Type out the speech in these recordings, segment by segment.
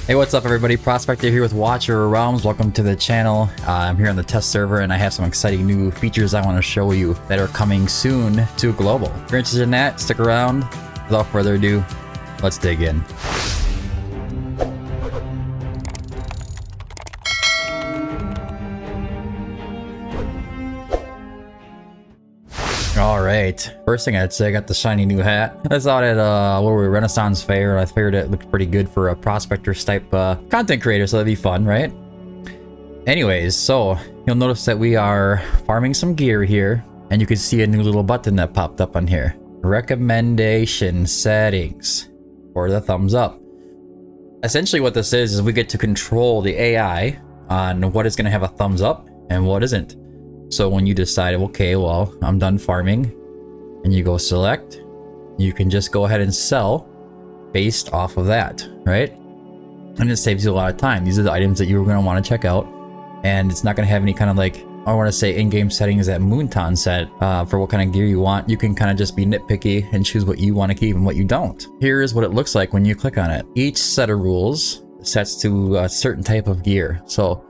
Hey, what's up everybody? Prospector here with Watcher Realms. Welcome to the channel. I'm here on the test server and I have some exciting new features I want to show you that are coming soon to global. If you're interested in that, stick around. Without further ado, let's dig in. Alright, first thing I'd say, I got the shiny new hat. I saw it at Renaissance Fair, and I figured it looked pretty good for a prospectors type content creator, so that'd be fun, right? Anyways, so you'll notice that we are farming some gear here, and you can see a new little button that popped up on here. Recommendation settings for the thumbs up. Essentially what this is we get to control the AI on what is going to have a thumbs up and what isn't. So when you decide, okay, well, I'm done farming, and you go select, you can just go ahead and sell based off of that, right? And it saves you a lot of time. These are the items that you're going to want to check out, and it's not going to have any kind of like, I want to say in-game settings that Moonton set for what kind of gear you want. You can kind of just be nitpicky and choose what you want to keep and what you don't. Here's what it looks like when you click on it. Each set of rules sets to a certain type of gear. So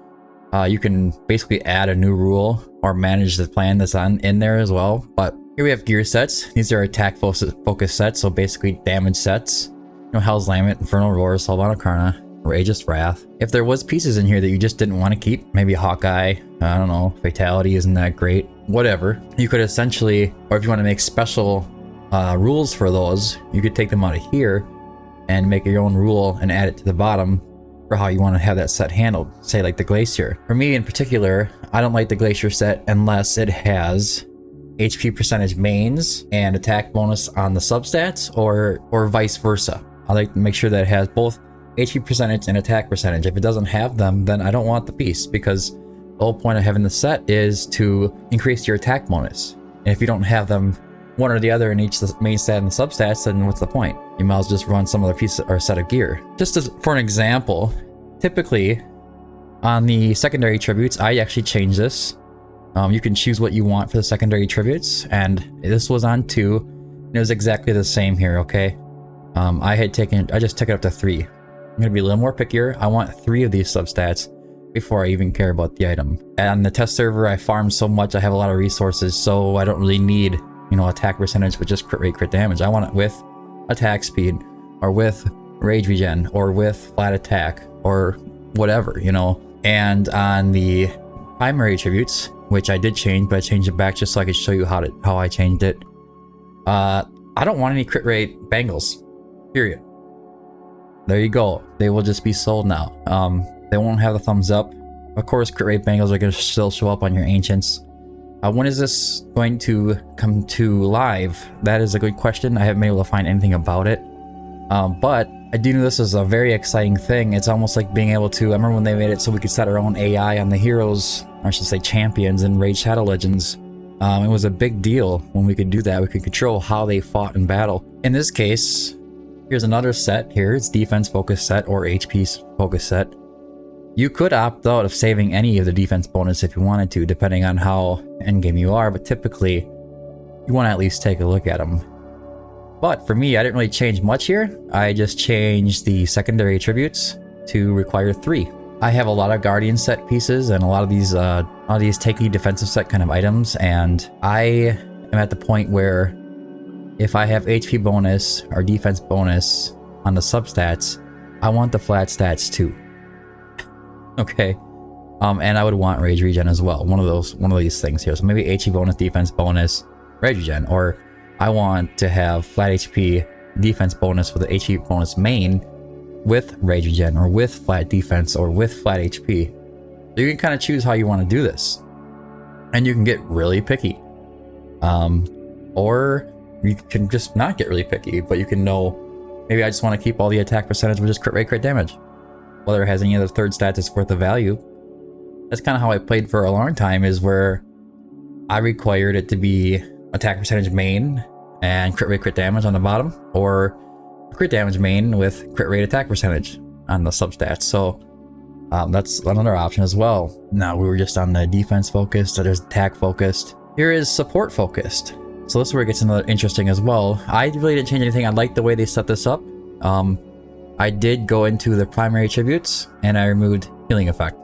you can basically add a new rule or manage the plan that's in there as well. But here we have gear sets. These are attack focus sets, so basically damage sets. You know, Hell's Lament, Infernal Roar, Soulbound Arcana, Rageous Wrath. If there was pieces in here that you just didn't want to keep, maybe Hawkeye, I don't know, Fatality isn't that great, whatever. You could essentially, or if you want to make special rules for those, you could take them out of here and make your own rule and add it to the bottom for how you want to have that set handled. Say like the Glacier. For me in particular, I don't like the Glacier set unless it has HP percentage mains and attack bonus on the substats, or vice versa. I like to make sure that it has both HP percentage and attack percentage. If it doesn't have them, then I don't want the piece, because the whole point of having the set is to increase your attack bonus. And if you don't have them one or the other in each the main stat and the substats, then what's the point? You might as well just run some other piece or set of gear. Just for an example, typically on the secondary tributes, I actually changed this. You can choose what you want for the secondary tributes, and this was on 2, and it was exactly the same here, okay? I just took it up to 3. I'm gonna be a little more pickier. I want 3 of these substats before I even care about the item. And on the test server, I farmed so much, I have a lot of resources, so I don't really need, you know, attack percentage with just crit rate, crit damage. I want it with attack speed, or with rage regen, or with flat attack, or whatever, you know. And on the primary attributes, which I did change, but I changed it back just so I could show you how I changed it. I don't want any crit rate bangles, period. There you go. They will just be sold now. They won't have the thumbs up. Of course, crit rate bangles are going to still show up on your ancients. When is this going to come to live? That is a good question. I haven't been able to find anything about it. But I do know this is a very exciting thing. It's almost like being able to, I remember when they made it so we could set our own AI on the heroes, or I should say champions, in Raid Shadow Legends. It was a big deal when we could do that. We could control how they fought in battle. In this case, here's another set here. It's defense focus set or HP focus set. You could opt out of saving any of the defense bonus if you wanted to, depending on how endgame you are, but typically you want to at least take a look at them. But for me, I didn't really change much here. I just changed the secondary attributes to require 3. I have a lot of guardian set pieces and a lot of these takey defensive set kind of items, and I am at the point where if I have HP bonus or defense bonus on the substats, I want the flat stats too. Okay. And I would want rage regen as well. One of these things here. So maybe HP bonus, defense bonus, rage regen, or I want to have flat HP defense bonus with the HP bonus main with rage regen, or with flat defense, or with flat HP. So you can kind of choose how you want to do this, and you can get really picky, or you can just not get really picky, but you can know, maybe I just want to keep all the attack percentage with just crit rate, crit damage, whether it has any other third stat that's worth the value. That's kind of how I played for a long time, is where I required it to be attack percentage main and crit rate, crit damage on the bottom, or crit damage main with crit rate, attack percentage on the substats. So that's another option as well. Now we were just on the defense focused, so there's attack focused. Here is support focused. So this is where it gets another interesting as well. I really didn't change anything. I like the way they set this up. I did go into the primary attributes and I removed healing effect.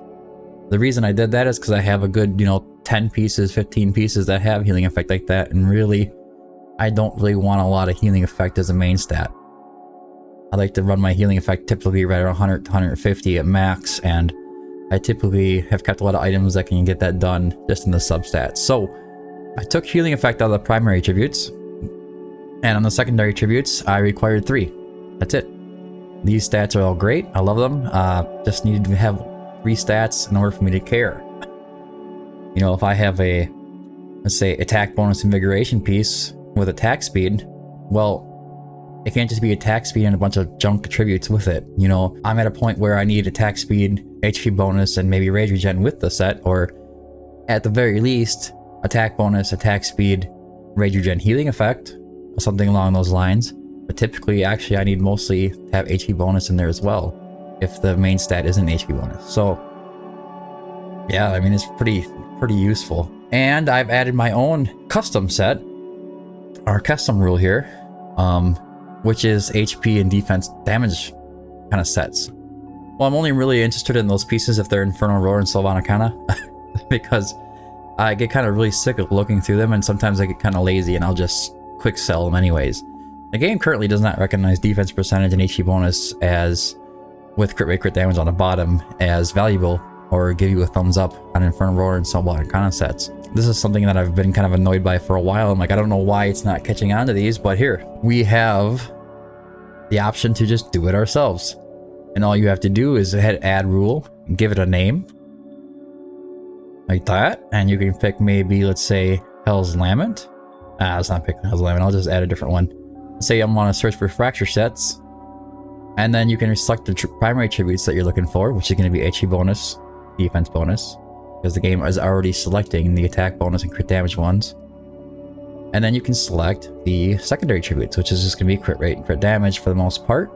The reason I did that is because I have a good, 10 pieces, 15 pieces that have healing effect like that, and really, I don't really want a lot of healing effect as a main stat. I like to run my healing effect typically right around 100 to 150 at max, and I typically have kept a lot of items that can get that done just in the substats. So I took healing effect out of the primary attributes, and on the secondary attributes, I required 3. That's it. These stats are all great. I love them. Just needed to have 3 stats in order for me to care. If I have a, let's say, attack bonus invigoration piece with attack speed, well, it can't just be attack speed and a bunch of junk attributes with it. I'm at a point where I need attack speed, HP bonus, and maybe rage regen with the set, or at the very least, attack bonus, attack speed, rage regen healing effect, or something along those lines. But typically, actually, I need mostly to have HP bonus in there as well, if the main stat isn't HP bonus. So, yeah, I mean, it's pretty useful. And I've added my own custom set, our custom rule here, which is HP and defense damage kind of sets. Well, I'm only really interested in those pieces if they're Infernal Roar and Sylvan Arcana, because I get kind of really sick of looking through them, and sometimes I get kind of lazy and I'll just quick sell them anyways. The game currently does not recognize defense percentage and HP bonus as, with crit rate, crit damage on the bottom, as valuable, or give you a thumbs up on Infernal Roar and Sylvan Arcana sets. This is something that I've been kind of annoyed by for a while. I'm like, I don't know why it's not catching on to these, but here, we have the option to just do it ourselves. And all you have to do is hit add rule, give it a name, like that, and you can pick maybe, let's say, Hell's Lament. Let's not pick Hell's Lament, I'll just add a different one. Say I want to search for fracture sets, and then you can select the primary attributes that you're looking for, which is going to be HP bonus, defense bonus, because the game is already selecting the attack bonus and crit damage ones. And then you can select the secondary attributes, which is just going to be crit rate and crit damage for the most part,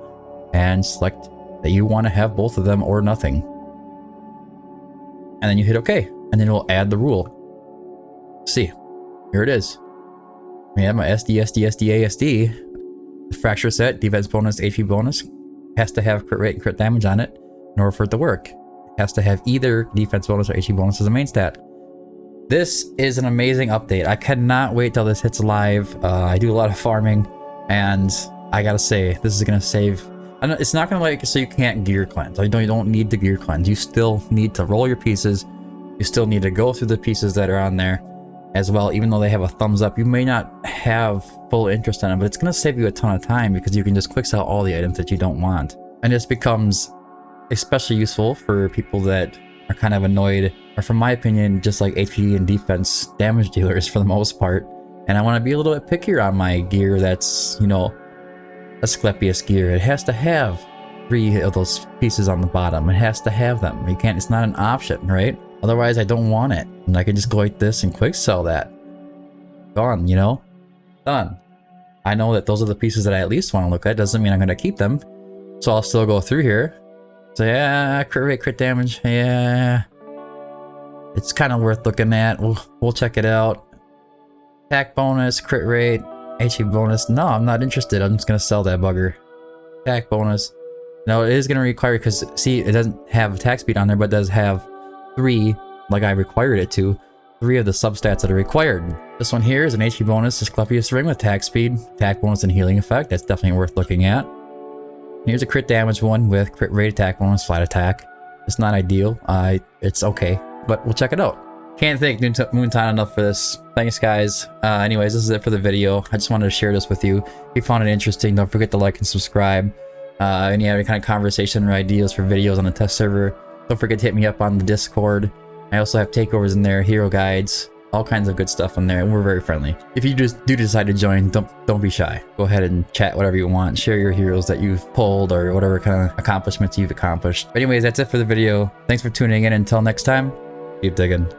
and select that you want to have both of them or nothing. And then you hit OK, and then it will add the rule. See, here it is. We have my SD, ASD. The fracture set, defense bonus, HP bonus, has to have crit rate and crit damage on it in order for it to work. It has to have either defense bonus or HP bonus as a main stat. This is an amazing update. I cannot wait till this hits live. I do a lot of farming, and I gotta say, this is gonna save. It's not gonna so you can't gear cleanse. You don't need to gear cleanse. You still need to roll your pieces. You still need to go through the pieces that are on there as well. Even though they have a thumbs up, you may not have full interest in them, but it's gonna save you a ton of time because you can just quick sell all the items that you don't want. And this becomes especially useful for people that are kind of annoyed, or from my opinion, just like HP and defense damage dealers for the most part. And I want to be a little bit pickier on my gear that's, Asclepius gear. It has to have 3 of those pieces on the bottom. It has to have them. You can't, it's not an option, right? Otherwise, I don't want it. And I can just go like this and quick sell that. Gone, Done. I know that those are the pieces that I at least want to look at. Doesn't mean I'm going to keep them. So I'll still go through here. So yeah, crit rate, crit damage. Yeah. It's kind of worth looking at. We'll check it out. Attack bonus, crit rate, HP bonus. No, I'm not interested. I'm just going to sell that bugger. Attack bonus. No, it is going to require, because see, it doesn't have attack speed on there, but it does have 3, like I required it to. 3 of the substats that are required. This one here is an HP bonus, Asclepius ring with attack speed, attack bonus, and healing effect. That's definitely worth looking at. Here's a crit damage one with crit rate, attack bonus, flat attack. It's not ideal. It's okay, but we'll check it out. Can't thank Moonton enough for this. Thanks, guys. Anyways, this is it for the video. I just wanted to share this with you. If you found it interesting, don't forget to like and subscribe. Any other kind of conversation or ideas for videos on the test server, don't forget to hit me up on the Discord. I also have takeovers in there, hero guides, all kinds of good stuff in there, and we're very friendly. If you just do decide to join, don't be shy. Go ahead and chat whatever you want. Share your heroes that you've pulled or whatever kind of accomplishments you've accomplished. But anyways, that's it for the video. Thanks for tuning in. Until next time, keep digging.